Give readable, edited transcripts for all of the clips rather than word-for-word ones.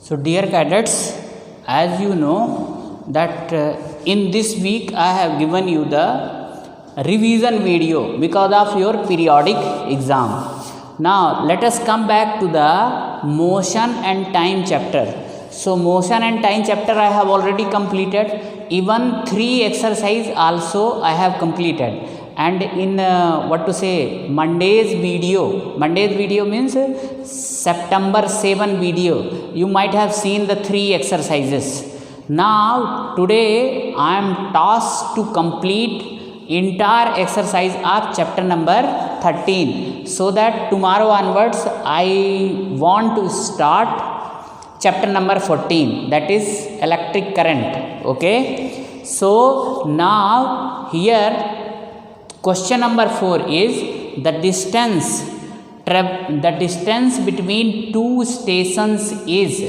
So dear cadets, as you know that in this week I have given you the revision video because of your periodic exam. Now let us come back to the motion and time chapter. So motion and time chapter I have already completed. Even 3 exercise also I have completed. And in Monday's video means September 7 video, you might have seen the 3 exercises. Now today I am tasked to complete entire exercise of chapter number 13, so that tomorrow onwards I want to start chapter number 14, that is electric current. Okay, so now here question number 4 is the distance between 2 stations is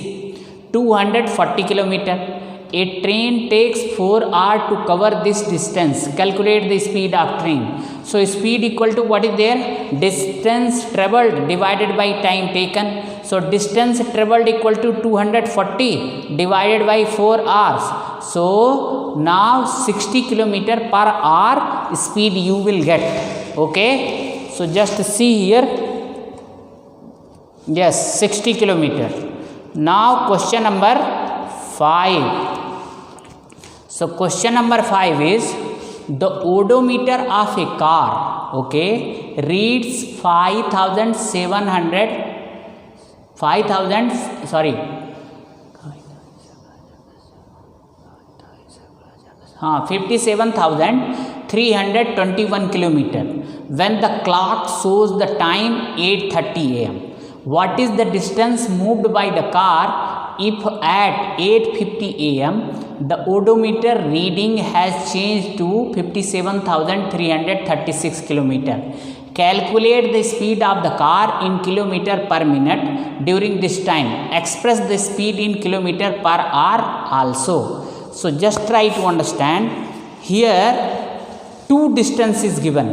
240 kilometer. A train takes 4 hours to cover this distance. Calculate the speed of train. So speed equal to what is there? Distance traveled divided by time taken. So distance traveled equal to 240 divided by 4 hours. So now 60 kilometer per hour speed you will get. Okay. So just see here. Yes, 60 kilometer. Now question number 5. So question number 5 is the odometer of a car, okay, reads 57,321 kilometer when the clock shows the time 8:30 am. What is the distance moved by the car if at 8:50 am the odometer reading has changed to 57,336 kilometer? Calculate the speed of the car in kilometer per minute during this time. Express the speed in kilometer per hour also. So just try to understand. Here 2 distance is given,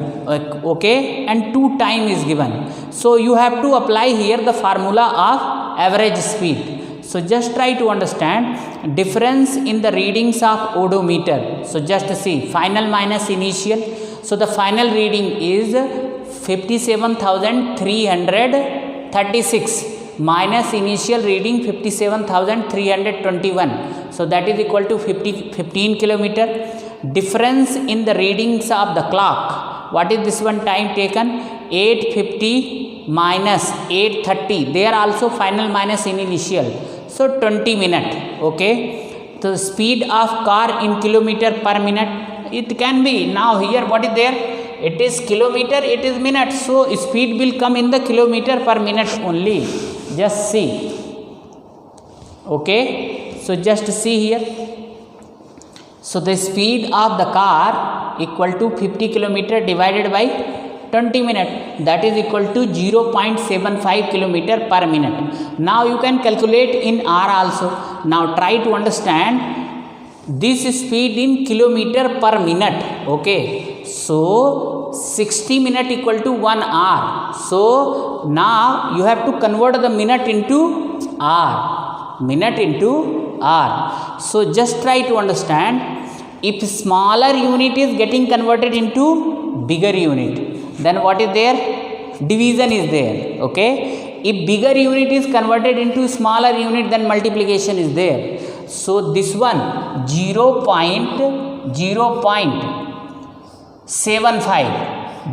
okay, and 2 time is given. So you have to apply here the formula of average speed. So just try to understand difference in the readings of odometer. So just see final minus initial. So the final reading is 57,336 minus initial reading 57,321. So that is equal to 15 kilometer. Difference in the readings of the clock. What is this one time taken? 8:50 minus 8:30. They are also final minus initial. So 20 minute. Okay. So speed of car in kilometer per minute. It can be. Now here what is there? It is kilometer, it is minute. So speed will come in the kilometer per minute only. Just see. Okay. So just see here. So the speed of the car equal to 50 kilometer divided by 20 minutes, that is equal to 0.75 kilometer per minute. Now you can calculate in hour also. Now try to understand this speed in kilometer per minute. Okay. So 60 minute equal to 1 hour. So now you have to convert the minute into hour. Minute into hour. So just try to understand. If smaller unit is getting converted into bigger unit, then what is there? Division is there. Okay. If bigger unit is converted into smaller unit, then multiplication is there. So this one 0.75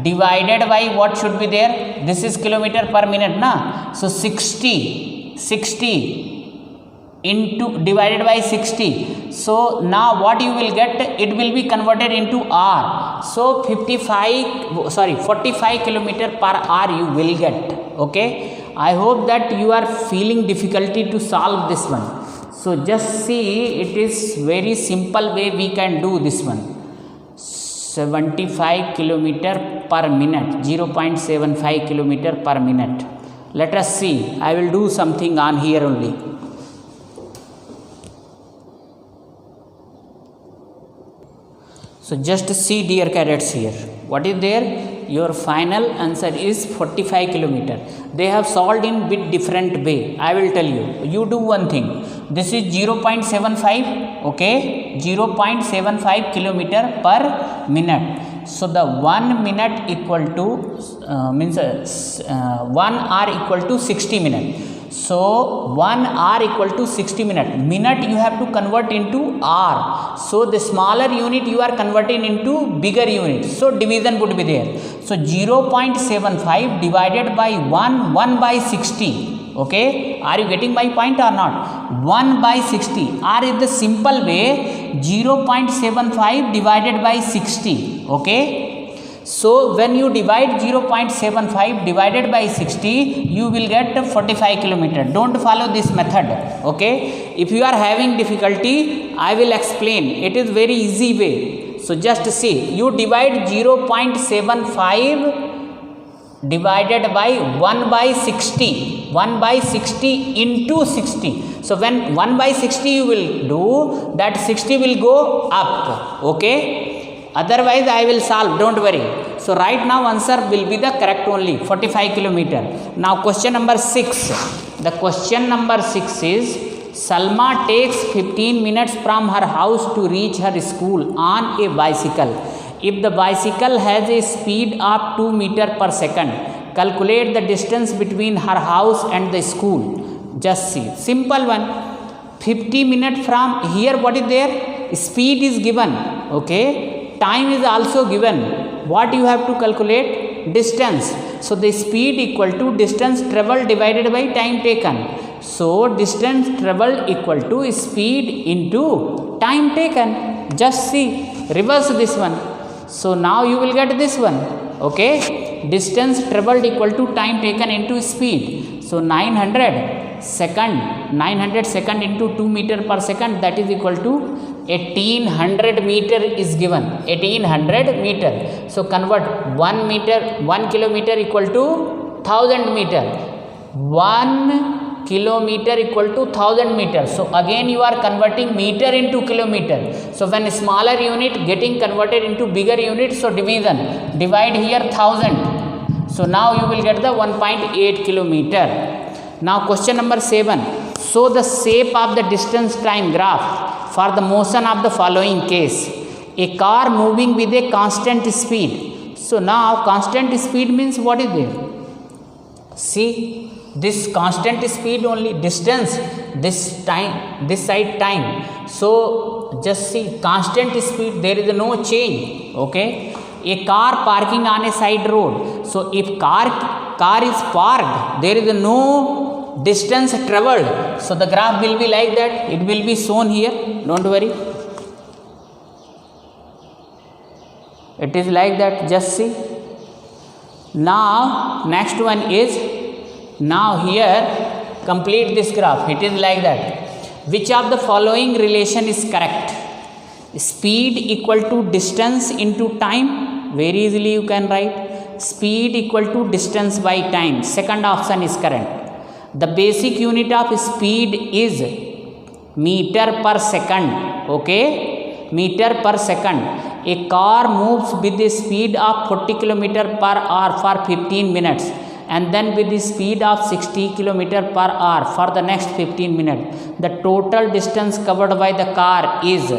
divided by what should be there? This is kilometer per minute, na? So 60 into divided by 60. So now what you will get? It will be converted into hour. So 45 kilometer per hour you will get. Okay. I hope that you are feeling difficulty to solve this one. So just see, it is very simple way we can do this one. 75 kilometer per minute, 0.75 kilometer per minute. Let us see. I will do something on here only. So just see dear cadets here. What is there? your final answer is 45 kilometer. They have solved in bit different way. I will tell you. You do one thing. This is 0.75, okay, 0.75 kilometer per minute. So the 1 minute equal to 1 hour equal to 60 minutes. So 1 hour equal to 60 minutes. Minute you have to convert into hour. So the smaller unit you are converting into bigger unit. So division would be there. So 0.75 divided by 1 by 60. Okay, are you getting my point or not? 1 by 60, or in the simple way 0.75 divided by 60. Okay, so when you divide 0.75 divided by 60, you will get 45 kilometer. Don't follow this method. Okay, if you are having difficulty, I will explain. It is very easy way. So just see, you divide 0.75 divided by 1 by 60, 1 by 60 into 60. So when 1 by 60 you will do, that 60 will go up, okay, otherwise I will solve, don't worry. So right now answer will be the correct only, 45 kilometer. Now question number 6. The question number 6 is, Salma takes 15 minutes from her house to reach her school on a bicycle. If the bicycle has a speed of 2 meters per second, calculate the distance between her house and the school. Just see. Simple one. 50 minutes from here, what is there? Speed is given. Okay. Time is also given. What you have to calculate? Distance. So the speed equal to distance traveled divided by time taken. So distance traveled equal to speed into time taken. Just see. Reverse this one. So now you will get this one, okay, distance traveled equal to time taken into speed. So 900 second into 2 meter per second, that is equal to 1800 meter is given, 1800 meter. So convert 1 kilometer equal to 1000 meter, 1 kilometer equal to 1000 meters. So again you are converting meter into kilometer. So when smaller unit getting converted into bigger unit, so division, divide here 1000. So now you will get the 1.8 kilometer. Now question number 7. Show the shape of the distance time graph for the motion of the following case. A car moving with a constant speed. So now constant speed means what is there? See, this constant speed only, distance, this time, this side time. So just see, constant speed, there is no change. Okay, a car parking on a side road. So if car is parked, there is no distance traveled. So the graph will be like that. It will be shown here. Don't worry. It is like that. Just see. Now next one is, now here complete this graph. It is like that. Which of the following relation is correct? Speed equal to distance into time. Very easily you can write. Speed equal to distance by time. Second option is correct. The basic unit of speed is meter per second. Okay, meter per second. A car moves with the speed of 40 km per hour for 15 minutes. And then with the speed of 60 km per hour for the next 15 minutes. The total distance covered by the car is,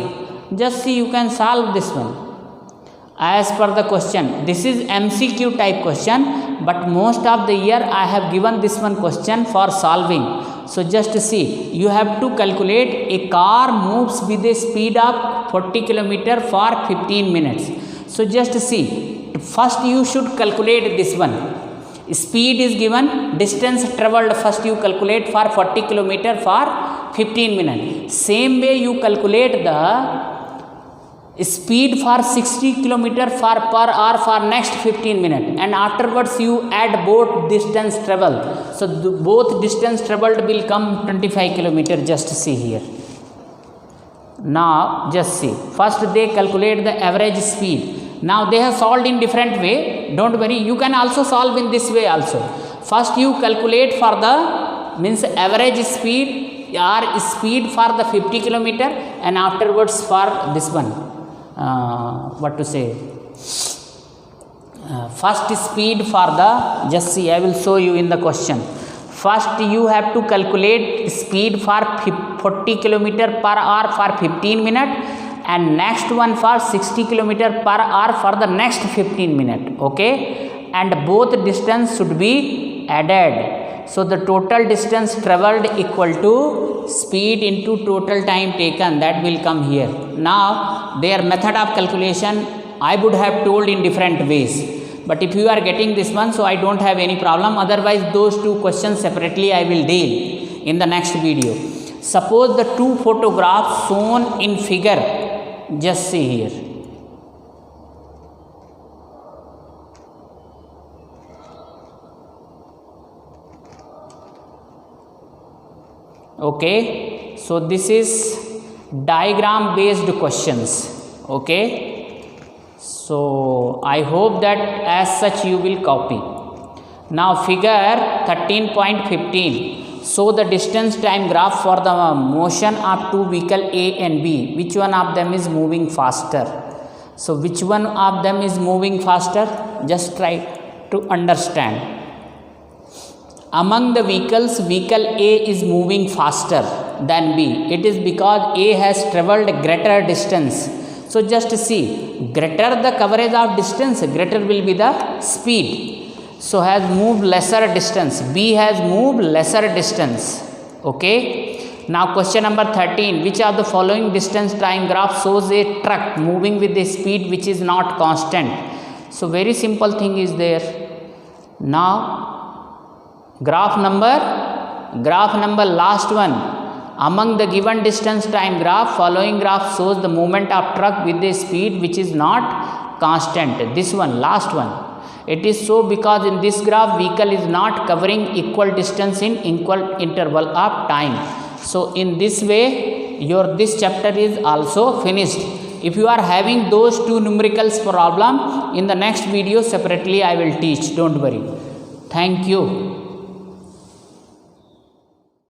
just see, you can solve this one as per the question. This is MCQ type question, but most of the year I have given this one question for solving. So just see, you have to calculate a car moves with a speed of 40 km for 15 minutes. So just see, first you should calculate this one. Speed is given, distance traveled first you calculate for 40 km for 15 minutes. Same way you calculate the speed for 60 km per hour for next 15 minutes, and afterwards you add both distance traveled. So both distance traveled will come 25 km. Just see here. Now just see, first they calculate the average speed. Now they have solved in different way. Don't worry, you can also solve in this way also. First you calculate for the means average speed or speed for the 50 km, and afterwards for this one, what to say, first speed for the, just see, I will show you in the question. First you have to calculate speed for 40 kilometer per hour for 15 minutes, and next one for 60 kilometer per hour for the next 15 minutes. Okay, and both distance should be added. So the total distance traveled equal to speed into total time taken, that will come here. Now their method of calculation I would have told in different ways, but if you are getting this one, so I don't have any problem. Otherwise those two questions separately I will deal in the next video. Suppose the two photographs shown in figure, just see here. Okay, so this is diagram based questions. Okay, so I hope that as such you will copy. Now figure 13.15, show the distance time graph for the motion of two vehicle A and B. Which one of them is moving faster? So which one of them is moving faster? Just try to understand. Among the vehicles, vehicle A is moving faster than B. It is because A has travelled greater distance. So just see, greater the coverage of distance, greater will be the speed. So has moved lesser distance. B has moved lesser distance. Okay. Now question number 13. Which of the following distance time graph shows a truck moving with a speed which is not constant? So very simple thing is there. Now graph number last one. Among the given distance time graph, following graph shows the movement of truck with a speed which is not constant. This one, last one. It is so because in this graph vehicle is not covering equal distance in equal interval of time. So in this way your this chapter is also finished. If you are having those two numericals problem, in the next video separately I will teach, don't worry. Thank you.